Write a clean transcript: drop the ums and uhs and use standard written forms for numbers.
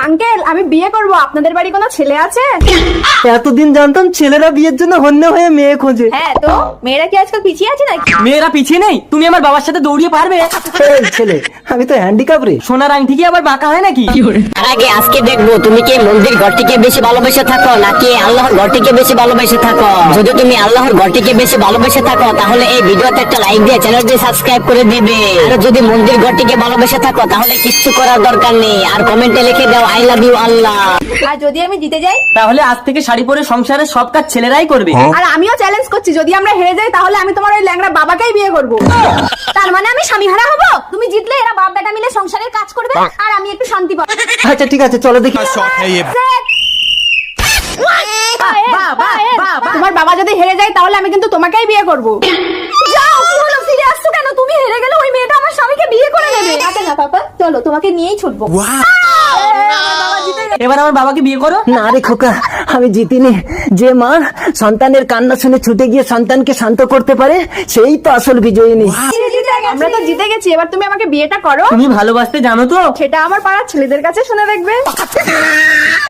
Uncle, আমি বিয়ে করব, আপনাদের বাড়ি কোনো ছেলে আছে? এতদিন জানতাম ছেলেরা বিয়ের জন্য হন্য হয়ে মেয়ে খোঁজে। হ্যাঁ, তো মেয়েরা কি আজকাল পিছিয়ে আছে নাকি? মেয়েরা পিছিয়ে নেই? তুমি আমার বাবার সাথে দৌড়িয়ে পারবে? এই ছেলে, আমি তো হ্যান্ডিক্যাপ রে। সোনার আংটি কি আবার বাঁকা হয় নাকি? তার আগে আজকে দেখবো তুমি কি মন্দির ঘরটিকে বেশি ভালোবেসে থাকো নাকি আল্লাহর ঘরটিকে বেশি ভালোবেসে থাকো। যদি তুমি আল্লাহর ঘরটিকে বেশি ভালোবেসে থাকো তাহলে এই ভিডিওতে একটা লাইক দিয়ে চ্যানেলটি সাবস্ক্রাইব করে দিবে। আর যদি মন্দির ঘরটিকে ভালোবেসে থাকো তাহলে কিচ্ছু করার দরকার নেই, আর কমেন্টে লিখে দাও আই লাভ ইউ আল্লাহ। আর যদি আমি জিতে যাই? তাহলে আজ থেকে শাড়ি পরে সংসারের সব কাজ ছেলেরাই করবে। আর আমিও চ্যালেঞ্জ করছি, যদি আমরা হেরে যাই তাহলে আমি তোমার ওই ল্যাংড়া বাবাকেই বিয়ে করব। তার মানে আমি স্বামী হারা হব? তুমি জিতলে এরা বাপ বেটা মিলে সংসারের কাজ করবে আর আমি একটু শান্তি পাবো। আচ্ছা ঠিক আছে, চলো দেখি। তোমার বাবা যদি হেরে যায় তাহলে আমি কিন্তু তোমাকেই বিয়ে করব। যাও, কি হলো, ফিরে আসছো কেন? তুমি হেরে গেলে ওই মেয়েটা আমার স্বামীকে বিয়ে করে নেবে। আচ্ছা না পাপা, চলো তোমাকে নিয়েই ছুটবো। এবার আমার বাবাকে বিয়ে করো। না রে খোকা, আমি জিতিনি। যে মা সন্তানের কান্না শুনে ছুটে গিয়ে সন্তানকে শান্ত করতে পারে সেই তো আসল বিজয়িনী। আমরা তো জিতে গেছি, এবার তুমি আমাকে বিয়েটা করো। তুমি ভালোবাসতে জানো তো? সেটা আমার পাড়ার ছেলেদের কাছে শুনে দেখবে।